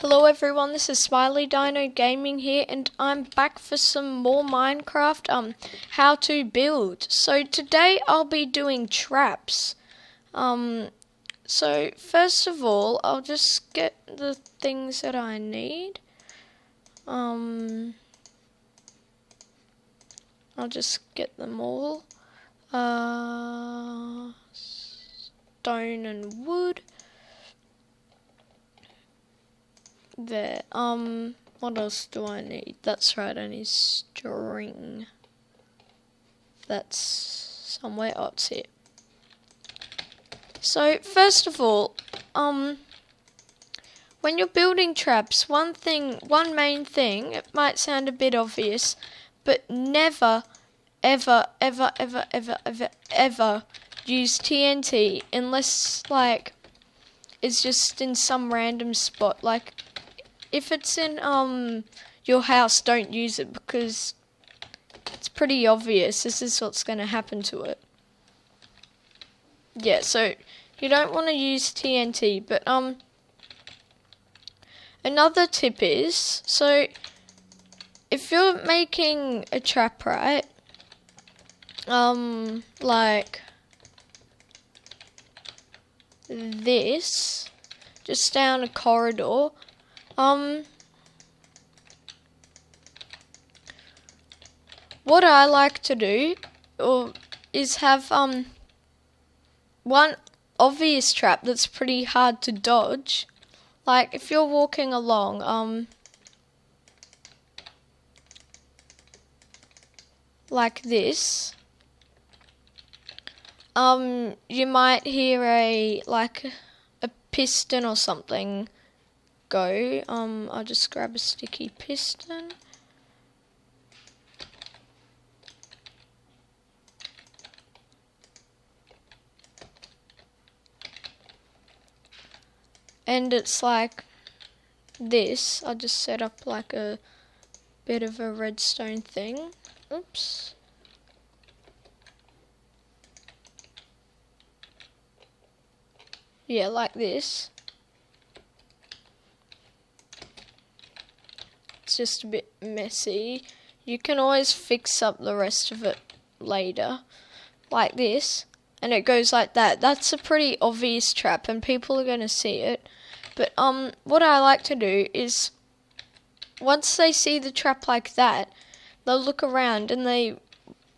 Hello everyone, this is Smiley Dino Gaming here, and I'm back for some more Minecraft how to build. So today I'll be doing traps. So first of all, I'll just get the things that I need. I'll just get them all. Stone and wood. There. What else do I need? That's right, I need string. That's somewhere. Oh, it's here. So, first of all, when you're building traps, one main thing, it might sound a bit obvious, but never, ever, ever, ever, ever, ever, ever use TNT unless, like, it's just in some random spot. Like, if it's in your house, don't use it because it's pretty obvious this is what's going to happen to it. Yeah, so you don't want to use TNT, but another tip is, so if you're making a trap, right, like this, just down a corridor, what I like to do is have one obvious trap that's pretty hard to dodge. Like if you're walking along, like this, you might hear a piston or something go. I'll just grab a sticky piston. And it's like this. I'll just set up like a bit of a redstone thing. Oops. Yeah, like this. It's just a bit messy. You can always fix up the rest of it later. Like this. And it goes like that. That's a pretty obvious trap and people are going to see it. But what I like to do is, once they see the trap like that, they'll look around and they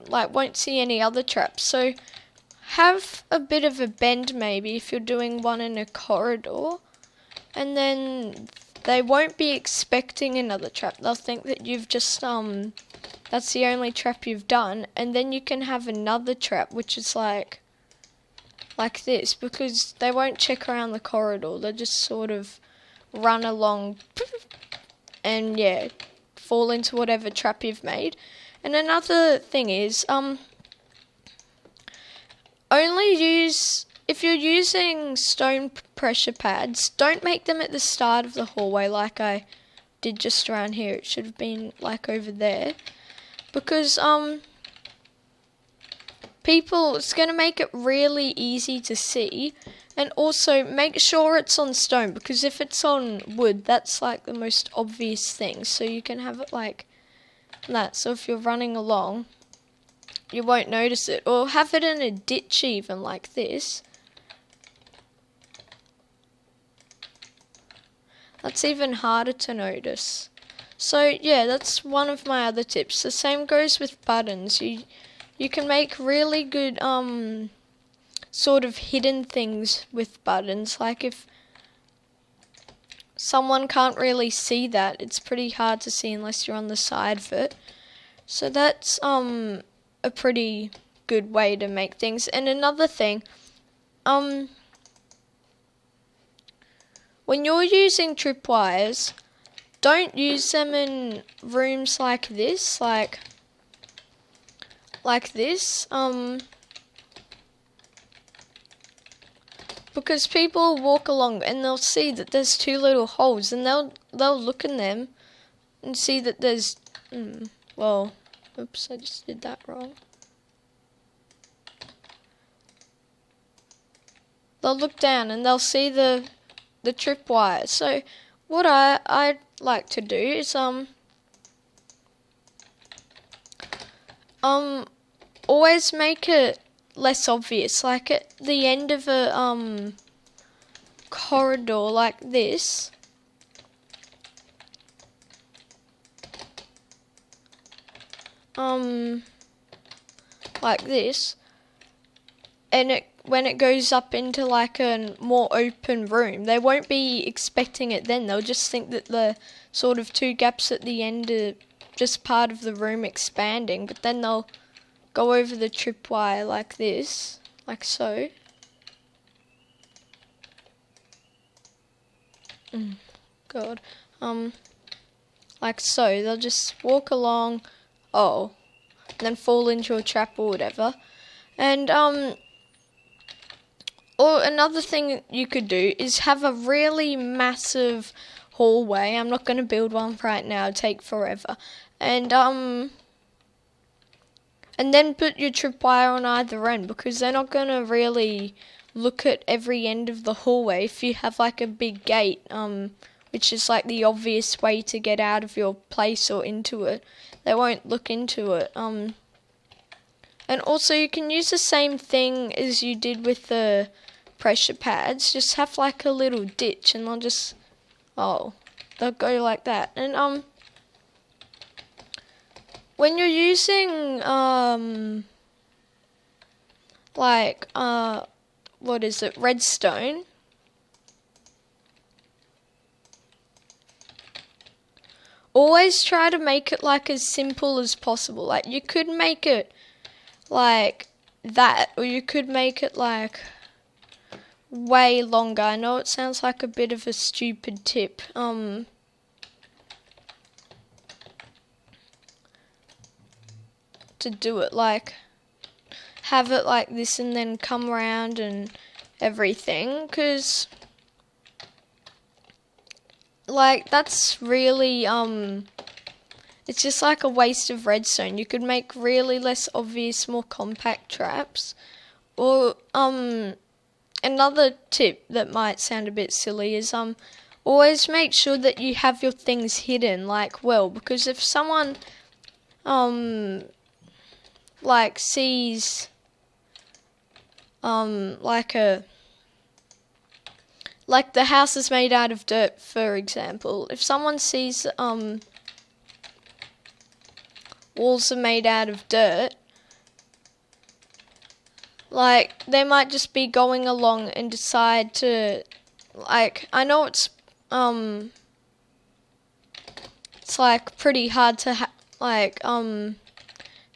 won't see any other traps. So have a bit of a bend maybe if you're doing one in a corridor, and then they won't be expecting another trap. They'll think that you've just that's the only trap you've done, and then you can have another trap which is like this, because they won't check around the corridor. They'll just sort of run along and yeah, fall into whatever trap you've made. And another thing is, only use, if you're using stone pressure pads, don't make them at the start of the hallway like I did just around here. It should have been like over there, because it's going to make it really easy to see. And also make sure it's on stone, because if it's on wood, that's like the most obvious thing. So you can have it like that, so if you're running along you won't notice it. Or have it in a ditch even, like this. That's even harder to notice. So yeah, that's one of my other tips. The same goes with buttons. You can make really good sort of hidden things with buttons. Like if someone can't really see that, it's pretty hard to see unless you're on the side of it. So that's a pretty good way to make things. And another thing, when you're using tripwires, don't use them in rooms like this, like this, because people walk along and they'll see that there's two little holes, and they'll look in them and see that there's well, oops, I just did that wrong. They'll look down and they'll see the tripwire. So what I'd like to do is always make it less obvious, like at the end of a corridor like this. Like this, and when it goes up into like a more open room, they won't be expecting it then. They'll just think that the sort of two gaps at the end are just part of the room expanding, but then they'll go over the tripwire like this, like so. God. Like so. They'll just walk along, and then fall into a trap or whatever. And or another thing you could do is have a really massive hallway. I'm not going to build one right now, it'll take forever. And then put your tripwire on either end, because they're not going to really look at every end of the hallway if you have like a big gate, which is like the obvious way to get out of your place or into it. They won't look into it. And also you can use the same thing as you did with the pressure pads. Just have like a little ditch and they'll just, they'll go like that. And when you're using redstone, always try to make it like as simple as possible. Like you could make it like that, or you could make it like way longer. I know it sounds like a bit of a stupid tip. To do it, like have it like this and then come around and everything, because like that's really it's just like a waste of redstone. You could make really less obvious, more compact traps. Or another tip that might sound a bit silly is always make sure that you have your things hidden because if someone sees the house is made out of dirt, for example. If someone sees walls are made out of dirt, they might just be going along and decide to, I know it's pretty hard to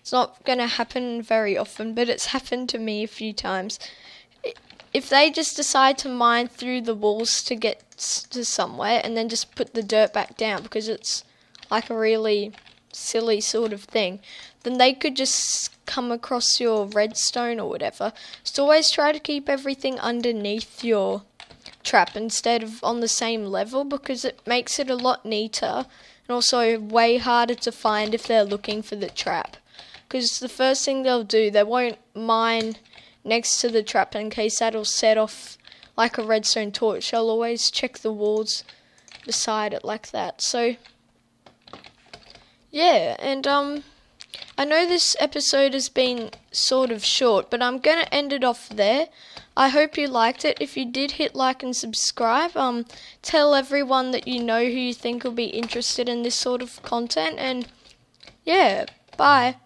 it's not going to happen very often, but it's happened to me a few times. If they just decide to mine through the walls to get to somewhere and then just put the dirt back down because it's like a really silly sort of thing, then they could just come across your redstone or whatever. So always try to keep everything underneath your trap instead of on the same level, because it makes it a lot neater and also way harder to find if they're looking for the trap. Because the first thing they'll do, they won't mine next to the trap in case that'll set off like a redstone torch. They'll always check the walls beside it like that. So yeah, and I know this episode has been sort of short, but I'm going to end it off there. I hope you liked it. If you did, hit like and subscribe. Tell everyone that you know who you think will be interested in this sort of content. And yeah, bye.